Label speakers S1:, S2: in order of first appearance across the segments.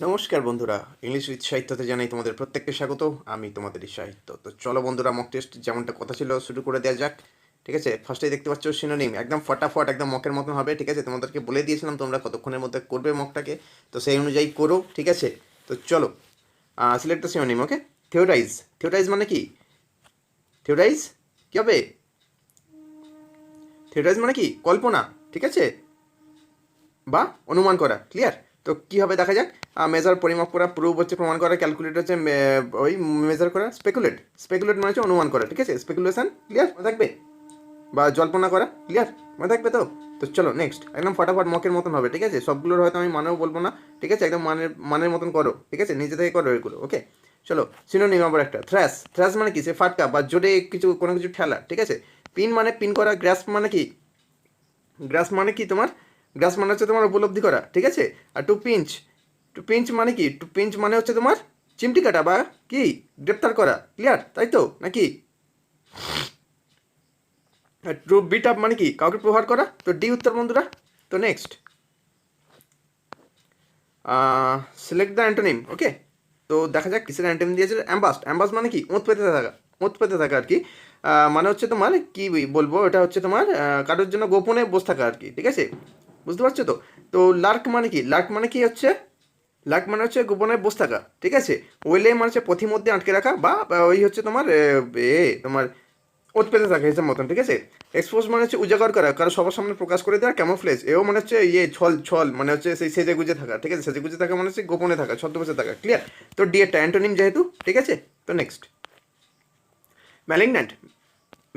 S1: নমস্কার বন্ধুরা, English with সাহিত্যতে জানাই তোমাদের প্রত্যেককে স্বাগত। আমি তোমাদেরই সাহিত্য। তো চলো বন্ধুরা, মক টেস্ট যেমনটা কথা ছিল শুরু করে দেওয়া যাক। ঠিক আছে, ফার্স্টেই দেখতে পাচ্ছ সিনোনিম, একদম ফটাফট, একদম মকের মতন হবে। ঠিক আছে, তোমাদেরকে বলে দিয়েছিলাম তোমরা কতক্ষণের মধ্যে করবে মকটাকে, তো সেই অনুযায়ী করো। ঠিক আছে, তো চলো select the synonym. Okay, theorise. Theorise মানে কি? থিওরাইজ কী হবে? থিওরাইজ মানে কি? কল্পনা। ঠিক আছে, বা অনুমান করা। ক্লিয়ার? তো কী হবে দেখা যাক। মেজার পরিমাপ করা, প্রুভ হচ্ছে প্রমাণ করা, ক্যালকুলেট হচ্ছে ওই মেজার করা, স্পেকুলেট। স্পেকুলেট মানে হচ্ছে অনুমান করা। ঠিক আছে, স্পেকুলেশন। ক্লিয়ার মনে থাকবে? বা জল্পনা করা। ক্লিয়ার মনে থাকবে তো? তো চলো নেক্সট, একদম ফটাফট মকের মতন হবে। ঠিক আছে, সবগুলোর হয়তো আমি মানেও বলবো না। ঠিক আছে, একদম মানের মতন করো। ঠিক আছে, নিজে থেকে করো এগুলো। ওকে, চলো সিনোনিম আবার একটা, থ্র্যাশ। থ্র্যাশ মানে কি? সে ফাটকা বা জোরে কিছু, কোনো কিছু ঠেলা। ঠিক আছে, পিন মানে পিন করা। গ্রাস মানে কি? গ্রাস মানে কি তোমার? গ্রাস মানে হচ্ছে তোমার উপলব্ধি করা। ঠিক আছে, আর টু পিঞ্চ। টু পিঞ্চ মানে কি? টু পিঞ্চ মানে হচ্ছে তোমার চিমটি কাটা বা কি গ্রেপ্তার করা। ক্লিয়ার তাই তো নাকি? টু বিট আপ মানে কি? কাউকে প্রহার করা। তো ডি উত্তর বন্ধুরা। তো নেক্সট, সিলেক্ট দ্য অ্যান্টোনিম। ওকে, তো দেখা যাক কিসের অ্যান্টোনিম দিয়েছে। অ্যাম্বাস্ট। অ্যাম্বাস্ট মানে কি? ওঁত পেতে থাকা। ওঁত পেতে থাকা আর কি। মানে হচ্ছে তোমার কি বলবো, এটা হচ্ছে তোমার কারোর জন্য গোপনে বসে থাকা আর কি। ঠিক আছে, বুঝতে পারছো তো? তো লার্ক মানে কি? লার্ক মানে কি হচ্ছে? লার্ক মানে হচ্ছে গোপনে বসে থাকা। ঠিক আছে, ওয়েলে মানে হচ্ছে পথিমধ্যে আটকে রাখা, বা ওই হচ্ছে তোমার তোমার ওত পেতে থাকে হিসেব মতন। ঠিক আছে, এক্সপোজ মানে হচ্ছে উজাগর করা, কারো সবার সামনে প্রকাশ করে দেওয়া। ক্যামোফ্লেজ, এও মানে হচ্ছে ছল ছল মানে হচ্ছে সেই সেজে গুজে থাকা। ঠিক আছে, সেজে গুজে থাকা মানে হচ্ছে গোপনে থাকা, ছদ্মবেশে থাকা। ক্লিয়ার? তো ডি একটা অ্যান্টোনিম যেহেতু। ঠিক আছে, তো নেক্সট, ম্যালিগন্যান্ট।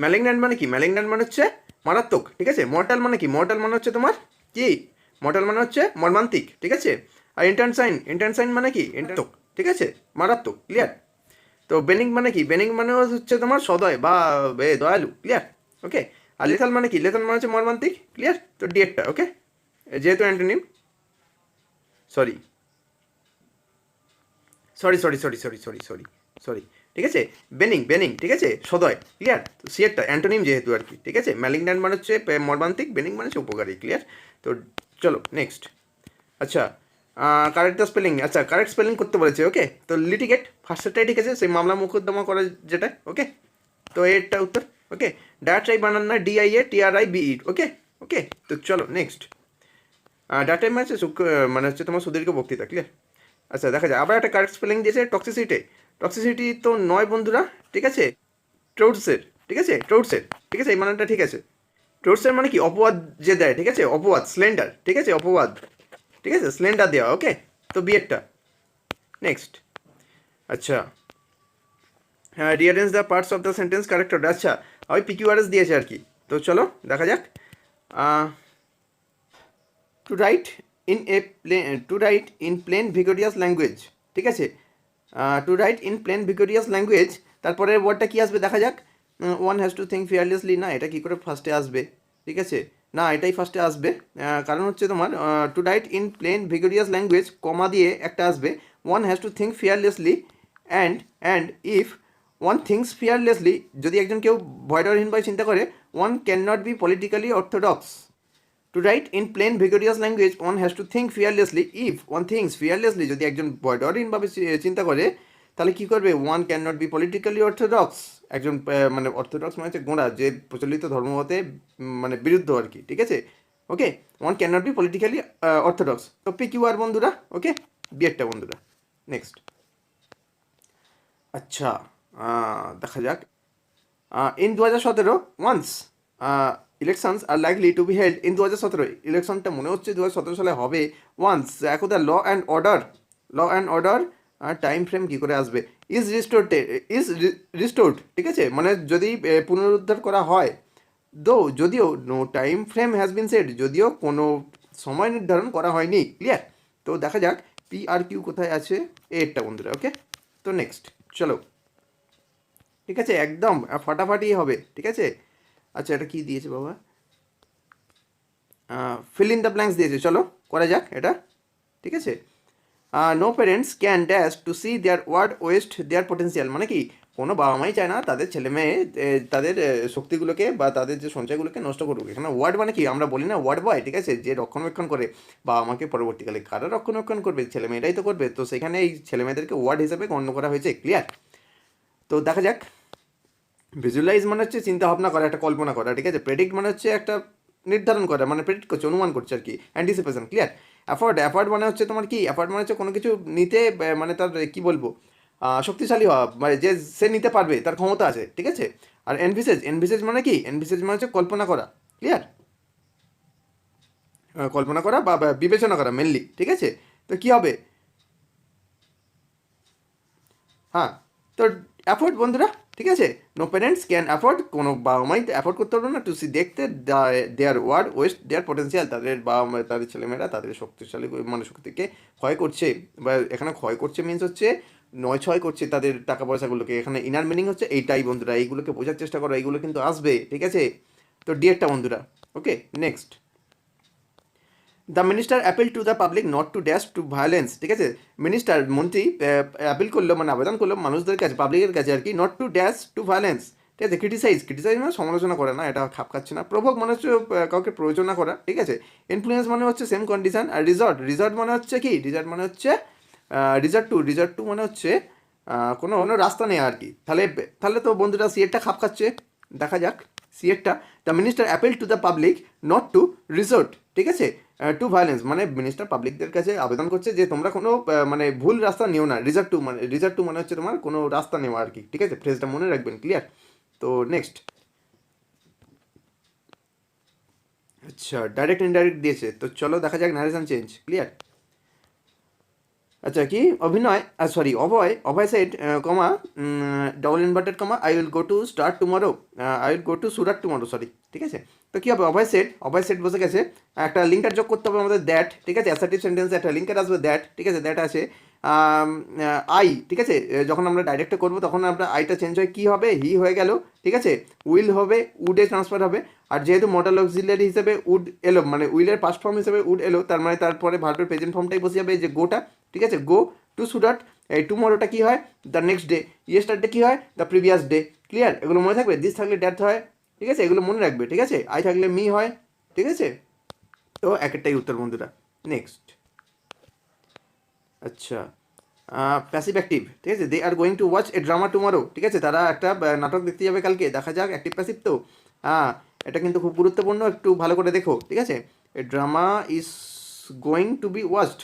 S1: ম্যালিগন্যান্ট মানে কি? ম্যালিগন্যান্ট মানে হচ্ছে মারাত্মক। ঠিক আছে, মর্টাল মানে কি? মর্টাল মানে হচ্ছে তোমার কি? মর্টাল মানে হচ্ছে মর্মান্তিক। ঠিক আছে, আর ইন্টারসাইন। ইন্টারসাইন মানে কি? ইন্টারক। ঠিক আছে, মারাত্মক। ক্লিয়ার? তো বেনিং মানে কি? বেনিং মানে হচ্ছে তোমার সদয় বা দয়ালু। ক্লিয়ার? ওকে, আর লেথাল মানে কি? লেথাল মানে হচ্ছে মর্মান্তিক। ক্লিয়ার? তো ডি একটা। ওকে, যেহেতু antonym, sorry sorry sorry sorry sorry sorry sorry sorry ঠিক আছে, বেনিং। বেনিং ঠিক আছে, সদয়। ক্লিয়ার? তো সি একটা অ্যান্টোনিম যেহেতু আর কি। ঠিক আছে, ম্যালিগন্যান্ট মানে হচ্ছে মর্মান্তিক, বেনিং মানে হচ্ছে উপকারী। ক্লিয়ার? তো চলো নেক্সট। আচ্ছা, কারেক্ট দ্য স্পেলিং। আচ্ছা, কারেক্ট স্পেলিং করতে বলেছে। ওকে, তো লিটিগেট ফার্স্টটাই ঠিক আছে, সেই মামলা মোকদ্দমা করা যেটা। ওকে, তো এরটা উত্তর। ওকে, ডায়াট্রাই বানান না, DIATRIBE। ওকে ওকে, তো চলো নেক্সট। ডাটাই মানে হচ্ছে মানে হচ্ছে তোমার সুদীর্ঘ বক্তৃতা। ক্লিয়ার? আচ্ছা, দেখা যায় আবার একটা কারেক্ট স্পেলিং দিয়েছে, টক্সিসিটি। টক্সিসিটি তো নয় বন্ধুরা। ঠিক আছে, ট্রোডসের। ঠিক আছে, ট্রোডসের। ঠিক আছে, এই মানটা ঠিক আছে। ট্রোডসের মানে কি? অপবাদ যে দেয়। ঠিক আছে, অপবাদ, স্লেন্ডার। ঠিক আছে, অপবাদ। ঠিক আছে, স্লেন্ডার দেওয়া। ওকে, তো বিয়েরটা। নেক্সট, আচ্ছা, হ্যাঁ, rearrange the parts of the sentence correct order. আচ্ছা, ওই PQRS দিয়েছে আর কি। তো চলো দেখা যাক। To write in a plain, to write in plain vigorous language. ঠিক আছে, to write in plain vigorous language, তারপরে ওয়ার্ডটা কী আসবে দেখা যাক। One has to think fearlessly. না, এটা কী করে ফার্স্টে আসবে? ঠিক আছে, না এটাই ফার্স্টে আসবে। কারণ হচ্ছে তোমার to write in plain vigorous language comma দিয়ে একটা আসবে, one has to think fearlessly. And if one thinks fearlessly, যদি একজন কেউ ভয়ডরহীনভাবে চিন্তা করে, one can not be politically orthodox. To write in plain vigorous language one has to think fearlessly. If one thinks fearlessly, যদি একজন ভয়ডরহীনভাবে চিন্তা করে, তাহলে কী করবে? One can not be politically orthodox. একজন মানে অর্থোডক্স মানে হচ্ছে গোঁড়া, যে প্রচলিত ধর্মমতে মানে বিরুদ্ধ আর কি। ঠিক আছে, okay, one can not be politically orthodox. তো PQR বন্ধুরা। ওকে, বিয়েরটা বন্ধুরা। নেক্সট, আচ্ছা, দেখা যাক। In 2017 once elections are likely to be held. In 2017 ইলেকশনটা মনে হচ্ছে 2017 সালে হবে। ওয়ান্স, এখন the law and order. Law and order time frame কী করে আসবে? Is restored. Is restored. ঠিক আছে, মানে যদি পুনরুদ্ধার করা হয়। দো, যদিও no time frame has been set, যদিও কোনো সময় নির্ধারণ করা হয়নি। ক্লিয়ার? তো দেখা যাক PRQ কোথায় আছে। এরটা বন্ধুরা। ওকে, তো নেক্সট, চলো। ঠিক আছে, একদম ফাটাফাটি হবে। ঠিক আছে, আচ্ছা, এটা কি দিয়েছে বাবা? ফিল ইন দ্য ব্ল্যাঙ্কস দিয়েছে, চলো করা যাক এটা। ঠিক আছে, no parents can dash to see their ward waste their potential. মানে কি? কোনো বাবা মাই চায় না তাদের ছেলে মেয়ে তাদের শক্তিগুলোকে বা তাদের যে সঞ্চয়গুলোকে নষ্ট করুক। এখানে ওয়ার্ড মানে কি, আমরা বলি না ওয়ার্ড বয়, ঠিক আছে, যে রক্ষণাবেক্ষণ করে বাবা মাকে পরবর্তীকালে কারা রক্ষণাবেক্ষণ করবে, ছেলে মেয়েরাই তো করবে, তো সেখানে এই ছেলে মেয়েদেরকে ওয়ার্ড হিসেবে গণ্য করা হয়েছে। ক্লিয়ার? তো দেখা যাক। ভিজুয়ালাইজ মানে হচ্ছে চিন্তা ভাবনা করা, একটা কল্পনা করা, ঠিক আছে। প্রেডিক্ট মানে হচ্ছে একটা নির্ধারণ করা, মানে প্রেডিক্ট করছে, অনুমান করছে আর কি, অ্যান্টিসিপেশন। ক্লিয়ার? অ্যাফোর্ড মানে হচ্ছে তোমার কি, অ্যাফোর্ড মানে হচ্ছে কোনো কিছু নিতে মানে তার কি বলবো, শক্তিশালী হওয়া, মানে যে সে নিতে পারবে, তার ক্ষমতা আছে, ঠিক আছে। আর এনভিসেজ মানে কি, এনভিসেজ মানে হচ্ছে কল্পনা করা। ক্লিয়ার? কল্পনা করা বা বিবেচনা করা মেনলি, ঠিক আছে। তো কি হবে, হ্যাঁ, তো অ্যাফোর্ড বন্ধুরা, ঠিক আছে। নো প্যারেন্টস ক্যান অ্যাফোর্ড, কোনো বাবা মাই অ্যাফোর্ড করতে পারবে না টু সি, দেখতে দেয়ার ওয়ার্ড ওয়েস্ট দেয়ার পটেন্সিয়াল, তাদের বাবা মা, তাদের ছেলেমেয়েরা তাদের শক্তিশালী মানে শক্তিকে ক্ষয় করছে, বা এখানে ক্ষয় করছে মিনস হচ্ছে নয় ছয় করছে তাদের টাকা পয়সাগুলোকে। এখানে ইনার মিনিং হচ্ছে এইটাই বন্ধুরা, এইগুলোকে বোঝার চেষ্টা করো, এইগুলো কিন্তু আসবে, ঠিক আছে। তো ডিএরটা বন্ধুরা, okay. Next, the minister appeal to the public not to dash to violence, ঠিক আছে। মিনিস্টার মন্ত্রী অ্যাপিল করলো, মানে আবেদন করলো মানুষদের কাছে, পাবলিকের কাছে আর কি, not to dash to violence, ঠিক আছে। ক্রিটিসাইজ মানে সমালোচনা করে না, এটা খাপ খাচ্ছে না। প্রভোগ মানে হচ্ছে কাউকে প্রয়োজনা করা, ঠিক আছে। ইনফ্লুয়েন্স মানে হচ্ছে সেম কন্ডিশন। আর রিজর্ট মানে হচ্ছে কি, রিজর্ট টু মানে হচ্ছে কোনো অন্য রাস্তা নেই আর কি। তাহলে তো বন্ধুরা সিএরটা খাপ খাচ্ছে। দেখা যাক সিএরটা। The minister appeal to the public not to resort, ঠিক আছে, টু ভায়োলেন্স, মানে মিনিস্টার পাবলিকদের কাছে আবেদন করছে যে তোমরা কোনো মানে ভুল রাস্তা নিও না। রিজার্ট টু মানে হচ্ছে তোমার কোনো রাস্তা নেওয়া আর কি, ঠিক আছে। ফ্রেজটা মনে রাখবেন। ক্লিয়ার? তো নেক্সট, আচ্ছা, ডাইরেক্ট ইনডাইরেক্ট দিয়েছে, তো চলো দেখা যাক নারেশন চেঞ্জ। ক্লিয়ার? আচ্ছা, কি Abhay set comma double inverted comma I will go to start tomorrow, I will go to Surat tomorrow, sorry, ঠিক আছে। তো কী হবে, অভয় সেট বসে গেছে, একটা লিঙ্কার যোগ করতে হবে আমাদের, দ্যাট, ঠিক আছে। অ্যাসার্টিভ সেন্টেন্সে একটা লিঙ্কার আসবে, দ্যাট, ঠিক আছে, দ্যাট আছে আই, ঠিক আছে। যখন আমরা ডাইরেক্টে করবো তখন আমরা আইটা চেঞ্জ হয়, কী হবে, হি হয়ে গেল, ঠিক আছে। উইল হবে, উডে ট্রান্সফার হবে। আর যেহেতু মডেল অক্সিলারি হিসেবে উড এলো, মানে উইলের পাস্ট ফর্ম হিসেবে উড এলো, তার মানে তারপরে ভার্বের প্রেজেন্ট ফর্মটাই বসে যাবে, যে গোটা, ঠিক আছে। গো টু সুরাট, এই টুমরোটা কী হয়, দ্য নেক্সট ডে। ইয়েস্টারডে কী হয়, দ্য প্রিভিয়াস ডে। ক্লিয়ার? এগুলো মনে থাকবে। দিস থাকলে ড্যাথ হয়, ঠিক আছে, এগুলো মনে রাখবে, ঠিক আছে। আই থাকলে মি হয়, ঠিক আছে। তো এক একটাই উত্তর বন্ধুরা। নেক্সট, আচ্ছা, প্যাসিভ অ্যাক্টিভ, ঠিক আছে। They are going to watch a drama tomorrow, ঠিক আছে, তারা একটা নাটক দেখতে যাবে কালকে। দেখা যাক অ্যাক্টিভ প্যাসিভ তো, হ্যাঁ, এটা কিন্তু খুব গুরুত্বপূর্ণ, একটু ভালো করে দেখো, ঠিক আছে। A drama is going to be watched,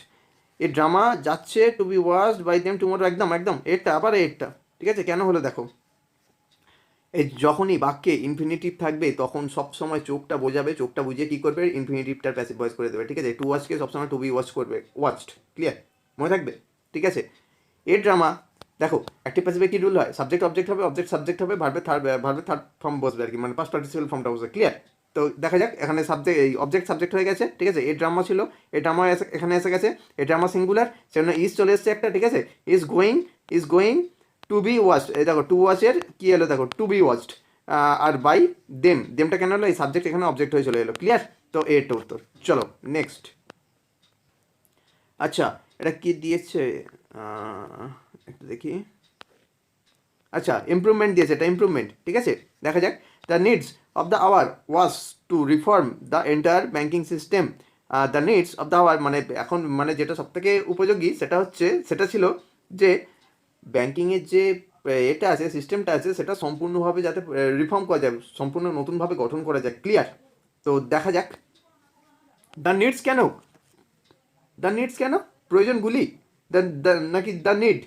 S1: a drama যাচ্ছে to be watched by them tomorrow, একদম একদম এরটা, আবার এরটা, ঠিক আছে। কেন হলো দেখো, এই যখনই বাক্যে ইনফিনিটিভ থাকবে তখন সবসময় চোখটা বোঝাবে, চোখটা বুঝিয়ে কী করবে, ইনফিনিটিভটার প্যাসিভ ভয়েস করে দেবে, ঠিক আছে। টু ওয়াচকে সবসময় টু বি ওয়াচ করবে, ওয়াচড। ক্লিয়ার? মনে থাকবে, ঠিক আছে। এ ড্রামা, দেখো অ্যাক্টিভ প্যাসিভে কি রুল হয়, সাবজেক্ট অবজেক্ট হবে, অবজেক্ট সাবজেক্ট হবে, ভার্বের থার্ড ফর্ম বসবে আর কি, মানে পাস্ট পার্টিসিপাল ফর্মটা বসবে। ক্লিয়ার? তো দেখা যাক, এখানে এই অবজেক্ট সাবজেক্ট হয়ে গেছে, ঠিক আছে। এ ড্রামা ছিল, এ ড্রামা এখানে এসে গেছে, এ ড্রামা সিঙ্গুলার, সেজন্য ইজ চলে এসছে একটা, ঠিক আছে। Is going to be watched, এই দেখো টু ওয়াচের কি এলো, দেখো টু বি ওয়াচড। আর বাই দেমটা কেন হলো, এই সাবজেক্ট এখানে অবজেক্ট হয়ে চলে এলো। ক্লিয়ার? তো এটা উত্তর। চলো নেক্সট, আচ্ছা, এটা কি দিয়েছে, একটু দেখি, আচ্ছা, ইমপ্রুভমেন্ট দিয়েছে, এটা ইমপ্রুভমেন্ট, ঠিক আছে। দেখা যাক, the needs of the hour was to reform the entire banking system. The needs of the hour মানে এখন মানে যেটা সবথেকে উপযোগী সেটা ছিল যে ব্যাঙ্কিংয়ের যে এটা আছে, সিস্টেমটা আছে, সেটা সম্পূর্ণভাবে যাতে রিফর্ম করা যায়, সম্পূর্ণ নতুনভাবে গঠন করা যায়। ক্লিয়ার? তো দেখা যাক, দ্য নিডস কেন, প্রয়োজনগুলি, নাকি দ্য নিড,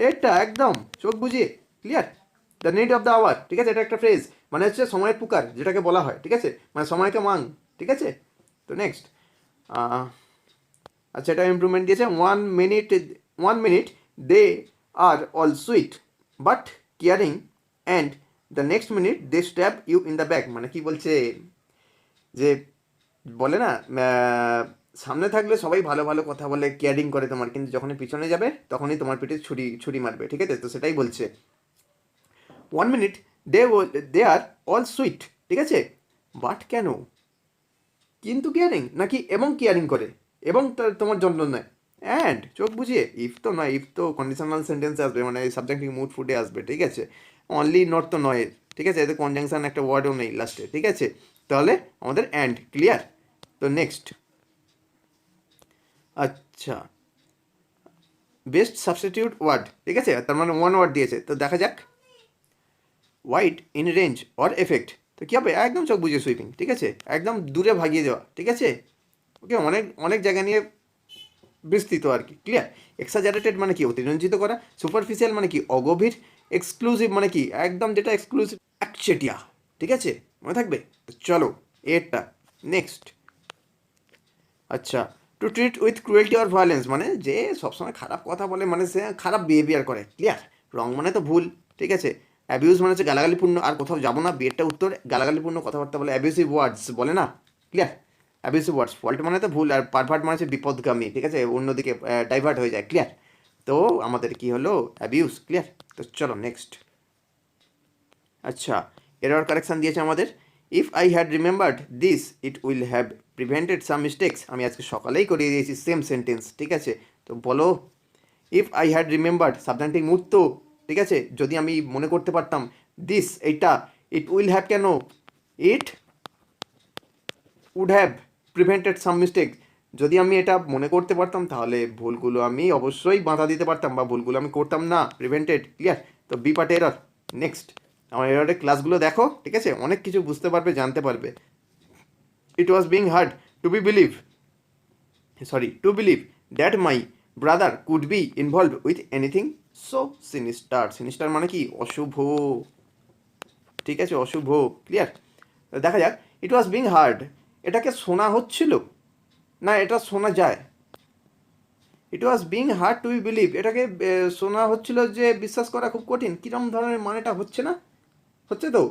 S1: এটা একদম চোখ বুঝিয়ে। Clear? The need of the hour, ঠিক আছে, এটা একটা ফ্রেজ, মানে হচ্ছে সময়ের পুকার যেটাকে বলা হয়, ঠিক আছে, মানে সময়কে মাং, ঠিক আছে। তো নেক্সট, আচ্ছা, এটা ইমপ্রুভমেন্ট দিয়েছে, 1 minute they are all sweet but caring and the next minute they stab you in the back, মানে কি বলছে, যে বলে না, সামনে থাকলে সবাই ভালো ভালো কথা বলে, কেয়ারিং করে তোমার, কিন্তু যখনই পিছনে যাবে তখনই তোমার পিঠে ছুরি মারবে, ঠিক আছে। তো সেটাই বলছে, 1 minute they are all sweet, ঠিক আছে, বাট কেন, কিন্তু কেয়ারিং, নাকি এবং কেয়ারিং করে, এবং তোমার যত্ন নেয়, অ্যান্ড চোখ বুঝিয়ে, ইফ তো নয়, ইফ তো কন্ডিশনাল সেন্টেন্সে আসবে, মানে সাবজেক্টিভ মুড ফুডে আসবে, ঠিক আছে। অনলি নট তো নয়, ঠিক আছে, এতে কনজাংশন একটা ওয়ার্ডও নেই লাস্টে, ঠিক আছে। তাহলে আমাদের অ্যান্ড ক্লিয়ার। তো নেক্সট, আচ্ছা, বেস্ট সাবস্টিটিউট ওয়ার্ড, ঠিক আছে, তার মানে ওয়ান ওয়ার্ড দিয়েছে, তো দেখা যাক। Wide in range or effect, তো কী হবে, একদম চোখ বুঝে সুইপিং, ঠিক আছে, একদম দূরে ভাগিয়ে দেওয়া, ঠিক আছে। ওকে, অনেক অনেক জায়গা নিয়ে বিস্তৃত আর কি, ক্লিয়ার। এক্সাজারেটেড মানে কি, অতিরঞ্জিত করা। সুপারফিশিয়াল মানে কি, অগভীর। এক্সক্লুসিভ মানে কি, একদম যেটা এক্সক্লুসিভ, একচেটিয়া, ঠিক আছে, মনে থাকবে। তো চলো এরটা নেক্সট। আচ্ছা, to treat with cruelty or violence, মানে যে সবসময় খারাপ কথা বলে, মানে সে খারাপ বিহেভিয়ার করে, ক্লিয়ার। রং মানে তো ভুল, ঠিক আছে। অ্যাবিউজ মানে হচ্ছে গালাগালিপূর্ণ, আর কোথাও যাবো না, বিয়েরটা উত্তর, গালাগালিপূর্ণ কথাবার্তা বলে, অ্যাবিউসিভ ওয়ার্ডস বলে না, ক্লিয়ার। অ্যাবিউসিভ ওয়ার্ডস। ফল্ট মানে তো ভুল, আর পারভার্ট মানে হচ্ছে বিপদগামী, ঠিক আছে, অন্যদিকে ডাইভার্ট হয়ে যায়, ক্লিয়ার। তো আমাদের কি হলো, অ্যাবিউস, ক্লিয়ার। তো চলো নেক্সট। আচ্ছা, এরর কারেকশান দিয়েছে আমাদের। If I had remembered this it will have prevented some mistakes, আমি আজকে সকালেই করিয়ে দিয়েছি সেম সেন্টেন্স, ঠিক আছে। তো বলো, if I had remembered subjective mood তো, ঠিক আছে, যদি আমি মনে করতে পারতাম, দিস এইটা, ইট উইল হ্যাভ কেন, it would have prevented some mistake, যদি আমি এটা মনে করতে পারতাম তাহলে ভুলগুলো আমি অবশ্যই বাধা দিতে পারতাম, বা ভুলগুলো আমি করতাম না, প্রিভেন্টেড, ক্লিয়ার। তো বি পার্ট এরর। নেক্সট, আমার এররের ক্লাসগুলো দেখো, ঠিক আছে, অনেক কিছু বুঝতে পারবে, জানতে পারবে। It was being hard to be believe, sorry, to believe that my brother could be involve with anything so sinister, sinister মানে কি, অশুভ, ঠিক আছে, অশুভ, ক্লিয়ার। দেখা যাক, ইট ওয়াজ বিং হার্ড, এটাকে শোনা হচ্ছিল, না এটা শোনা যায়। It was being hard to be believe, এটাকে শোনা হচ্ছিল যে বিশ্বাস করা খুব কঠিন, কিরম ধরনের মানেটা হচ্ছে না, হচ্ছে তো।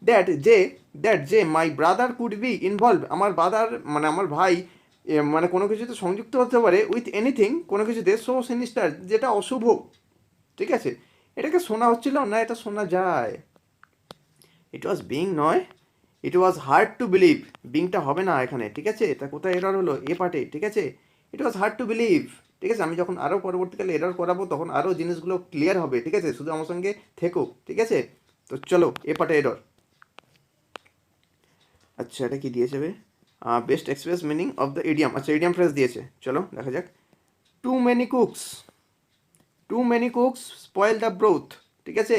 S1: দ্যাট যে, দ্যাট যে মাই ব্রাদার কুড বি ইনভলভ, আমার ব্রাদার মানে আমার ভাই, মানে কোনো কিছুতে সংযুক্ত হতে পারে, উইথ এনিথিং কোনো কিছুতে, সো সিনিস্টার যেটা অশুভ, ঠিক আছে। এটাকে শোনা হচ্ছিল, না এটা শোনা যায়। ইট ওয়াজ বিং নয়, ইট ওয়াজ হার্ড টু বিলিভ, বিংটা হবে না এখানে, ঠিক আছে, এটা কোথায় এরর হলো, এ পার্টে, ঠিক আছে। ইট ওয়াজ হার্ড টু বিলিভ, ঠিক আছে, আমি যখন আরও পরবর্তীকালে এরর করাবো তখন আরও জিনিসগুলো ক্লিয়ার হবে, ঠিক আছে, শুধু আমার সঙ্গে থেকো, ঠিক আছে। তো চলো এ পার্টে এরর। আচ্ছা, এটা কি দিয়েছে বে, best express meaning of the idiom, আচ্ছা ইডিয়াম ফ্রেজ দিয়েছে, চলো দেখা যাক। Too many cooks, too many cooks spoil the broth, ঠিক আছে,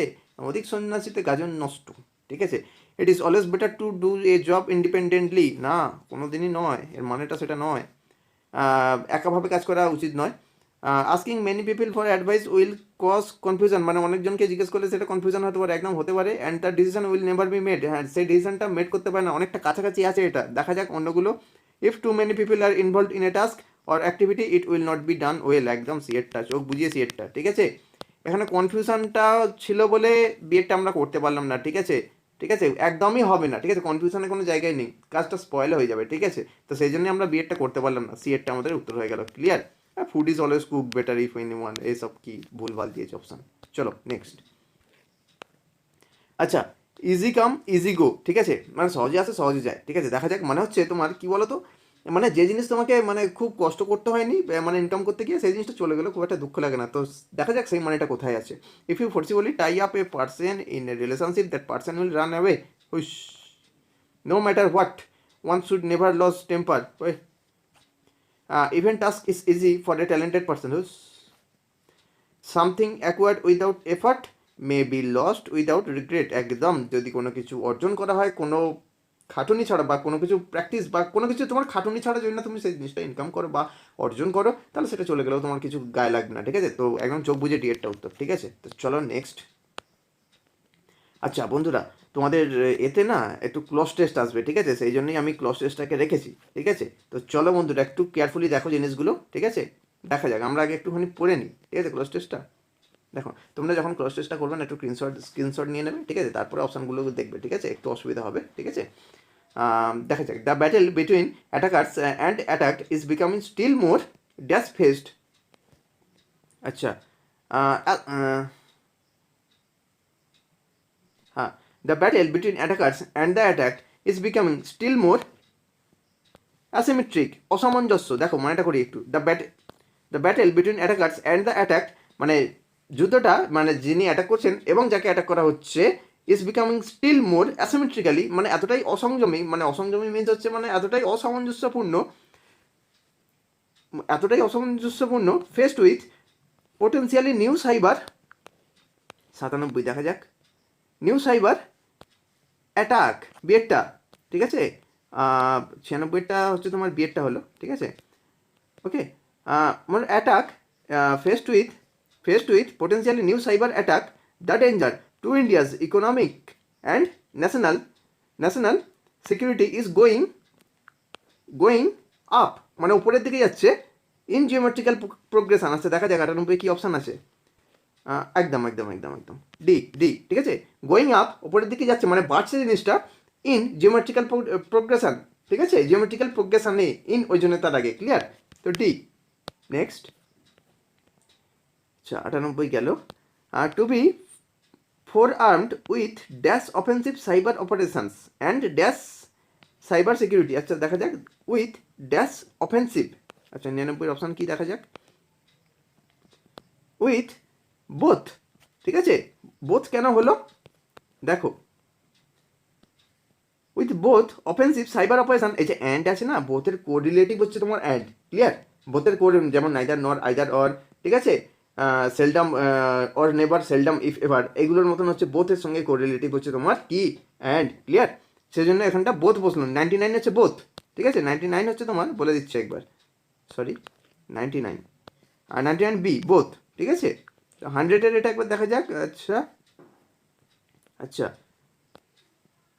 S1: অধিক সন্ন্যাসীতে গাজন নষ্ট, ঠিক আছে। It is always better to do a job independently, না কোনো দিনই নয়, এর মানেটা সেটা নয়, একাভাবে কাজ করা উচিত নয়। Asking many people for advice will cause confusion, মানে অনেকজনকে জিজ্ঞেস করলে সেটা কনফিউশন হতে পারে, একদম হতে পারে। And the decision will never be made, হ্যাঁ সেই ডিসিশনটা মেড করতে পারে না, অনেকটা কাছাকাছি আছে এটা, দেখা যাক অন্যগুলো। If too many people are involve in a task or activity it will not be done well, একদম সিএরটা, চোখ বুঝিয়ে সিএরটা, ঠিক আছে। এখানে কনফিউশনটা ছিল বলে বিএডটা আমরা করতে পারলাম না, ঠিক আছে, ঠিক আছে, একদমই হবে না, ঠিক আছে, কনফিউশনের কোনো জায়গায় নেই, কাজটা স্পয়েল হয়ে যাবে, ঠিক আছে। তো সেই জন্য আমরা বিএডটা করতে পারলাম না, সিএডটা আমাদের উত্তর হয়ে গেল, clear. Food is always cook better if any one, এইসব কি ভুলভাল দিয়েছে অপশান। চলো নেক্সট। আচ্ছা, ইজি কাম ইজি গো, ঠিক আছে, মানে সহজে আসে সহজে যায়, ঠিক আছে, দেখা যাক, মানে হচ্ছে তোমার কি বলো তো, মানে যে জিনিস তোমাকে মানে খুব কষ্ট করতে হয়নি, মানে ইনকাম করতে গিয়ে সেই জিনিসটা চলে গেলো, খুব একটা দুঃখ লাগে না, তো দেখা যাক সেই মানেটা কোথায় আছে। If you forcibly tie up a person in a relationship that person will run away, হুইস, no matter what, one should never lose temper, ওই even task is easy for a talented person whose, something acquired without effort may be lost without regret, একদম যদি কোনো কিছু অর্জন করা হয় কোনো খাটুনি ছাড়া, বা কোনো কিছু প্র্যাকটিস বা কোনো কিছু তোমার খাটুনি ছাড়া যদি না তুমি সেই জিনিসটা ইনকাম করো বা অর্জন করো, তাহলে সেটা চলে গেলেও তোমার কিছু গায়ে লাগবে না, ঠিক আছে। তো একদম চোখ বুঝে ডিএডটা উত্তর, ঠিক আছে। তো চলো নেক্সট। আচ্ছা বন্ধুরা, তোমাদের এতে না একটু ক্লস টেস্ট আসবে, ঠিক আছে, সেই জন্যই আমি ক্লস টেস্টটাকে রেখেছি, ঠিক আছে। তো চলো বন্ধুরা একটু কেয়ারফুলি দেখো জিনিসগুলো, ঠিক আছে, দেখা যাক, আমরা আগে একটুখানি পড়ে নিই, ঠিক আছে, ক্লস টেস্টটা দেখো। তোমরা যখন ক্রস টেস্টটা করবে না একটু স্ক্রিনশট নিয়ে নেবে, ঠিক আছে, তারপরে অপশানগুলো দেখবে, ঠিক আছে, একটু অসুবিধা হবে, ঠিক আছে। দেখা যাক, the battle between attackers and attack is becoming still more dash fest, আচ্ছা, হ্যাঁ, the battle between attackers and the attack is becoming still more asymmetric, অসামঞ্জস্য, দেখো মানেটা করি একটু, the battle between attackers and the attack, মানে যুদ্ধটা মানে যিনি অ্যাটাক করছেন এবং যাকে অ্যাটাক করা হচ্ছে is becoming still more asymmetrically, মানে এতটাই অসংযমী, মানে অসংযমী মিন্স হচ্ছে মানে এতটাই অসামঞ্জস্যপূর্ণ faced with potentially new cyber 97 দেখা যাক, নিউ সাইবার অ্যাটাক বিয়েরটা, ঠিক আছে, 96টা হচ্ছে তোমার বিয়েরটা হলো, ঠিক আছে, ওকে, মানে attack faced with potentially new cyber attack the danger to India's economic and national security is going up, মানে উপরের দিকে যাচ্ছে, ইন জিওমেট্রিক্যাল প্রোগ্রেশন আছে, দেখা যাক 98 কী অপশান আছে, একদম ডি, ঠিক আছে, গোয়িং আপ উপরের দিকে যাচ্ছে মানে বাড়ছে জিনিসটা, ইন জিওমেট্রিক্যাল প্রোগ্রেশন, ঠিক আছে, জিওমেট্রিক্যাল প্রোগ্রেশনে ইন ওই জন্য তার আগে, ক্লিয়ার, তো ডি। নেক্সট, আচ্ছা 98 গেল, to be forearmed with dash offensive cyber operations and dash cyber security, আচ্ছা দেখা যাক উইথ ড্যাশ অফেন্সিভ, আচ্ছা 99 অপশান কি দেখা যাক, উইথ বোথ, ঠিক আছে, বোথ কেন হলো দেখো, with both offensive cyber operation, এই যে অ্যান্ড আছে না, বোথের কোরিলেটিভ হচ্ছে তোমার অ্যান্ড, ক্লিয়ার, বোথের কোড যেমন নাইদার নর আইদার অর, ঠিক আছে, seldom or never seldom if ever, এগুলোর মতন হচ্ছে বোথের সঙ্গে কোরিলেটিভ হচ্ছে তোমার কি অ্যান্ড, ক্লিয়ার, সেজন্য এখানটা বোথ বসলো, 99 হচ্ছে বোথ, ঠিক আছে, 99 হচ্ছে তোমার বলে দিচ্ছে একবার, সরি 99, আর 99 বি বোথ, ঠিক আছে, 100-এর এটা একবার দেখা যাক, আচ্ছা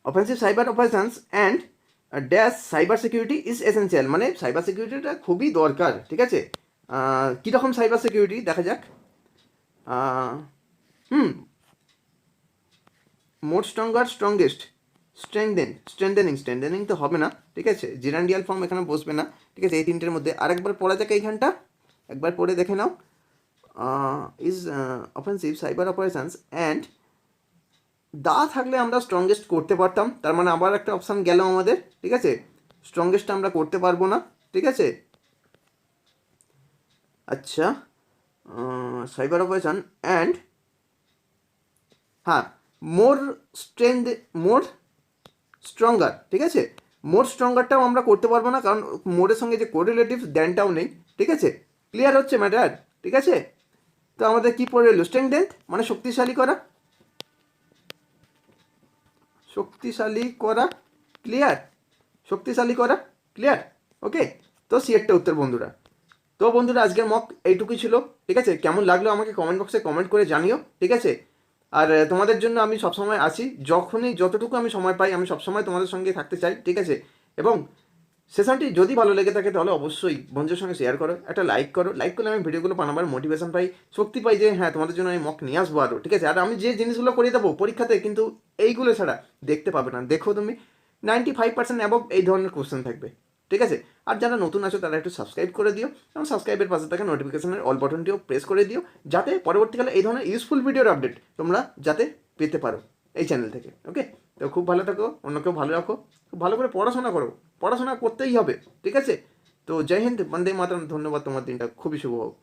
S1: offensive cyber operations and dash cyber security is essential, মানে সাইবার সিকিউরিটিটা খুবই দরকার, ঠিক আছে, কীরকম সাইবার সিকিউরিটি দেখা যাক, মোর স্ট্রংগেস্ট স্ট্রেন্থেনিং তো হবে না, ঠিক আছে, জিরান্ডিয়াল ফর্ম এখানে বসবে না, ঠিক আছে, এই তিনটের মধ্যে আরেকবার পড়া যাক এইখানটা, একবার পড়ে দেখে নাও, is offensive cyber operations and the থাকলে আমরা স্ট্রংগেস্ট করতে পারতাম, তার মানে আবার একটা অপশান গেল আমাদের, ঠিক আছে, স্ট্রংগেস্ট আমরা করতে পারবো না, ঠিক আছে, আচ্ছা সাইবার অপারেশন অ্যান্ড হ্যাঁ মোর স্ট্রঙ্গার, ঠিক আছে, মোর স্ট্রঙ্গারটাও আমরা করতে পারবো না, কারণ মোরের সঙ্গে যে কোরিলেটিভ দ্যানটাও নেই, ঠিক আছে, ক্লিয়ার হচ্ছে ম্যাটার, ঠিক আছে, তো আমাদের কী পড়ে এলো, স্ট্রেংথেন মানে শক্তিশালী করা, ক্লিয়ার, ওকে, তো সিএরটা উত্তর বন্ধুরা। তো বন্ধুরা আজকের মক এইটুকুই ছিল, ঠিক আছে, কেমন লাগলো আমাকে কমেন্ট বক্সে কমেন্ট করে জানিও, ঠিক আছে, আর তোমাদের জন্য আমি সবসময় আছি, যতটুকু আমি সময় পাই আমি সবসময় তোমাদের সঙ্গে থাকতে চাই, ঠিক আছে, এবং সেশনটি যদি ভালো লেগে থাকে তাহলে অবশ্যই বন্ধুদের সঙ্গে শেয়ার করো, একটা লাইক করলে আমি ভিডিওগুলো বানাবার মোটিভেশন পাই, শক্তি পাই যে হ্যাঁ তোমাদের জন্য আমি মক নিয়ে আসবো আরও, ঠিক আছে, আর আমি যে জিনিসগুলো করিয়ে দেবো পরীক্ষাতে কিন্তু এইগুলো ছাড়া দেখতে পাবে না, দেখো তুমি 95% অ্যাবভ এই ধরনের কোশ্চেন থাকবে, ঠিক আছে, আর যারা নতুন আছো তারা একটু সাবস্ক্রাইব করে দিও এবং সাবস্ক্রাইবের পাশে থাকা নোটিফিকেশনের অল বাটনটিও প্রেস করে দিও, যাতে পরবর্তীকালে এই ধরনের ইউজফুল ভিডিওর আপডেট তোমরা যাতে পেতে পারো এই চ্যানেল থেকে, ওকে, তো খুব ভালো থাকো, অন্যকেও ভালো রাখো, খুব ভালো করে পড়াশোনা করতেই হবে, ঠিক আছে, তো জয় হিন্দ, বন্দে মাতরম, ধন্যবাদ, তোমার দিনটা খুবই শুভ হোক।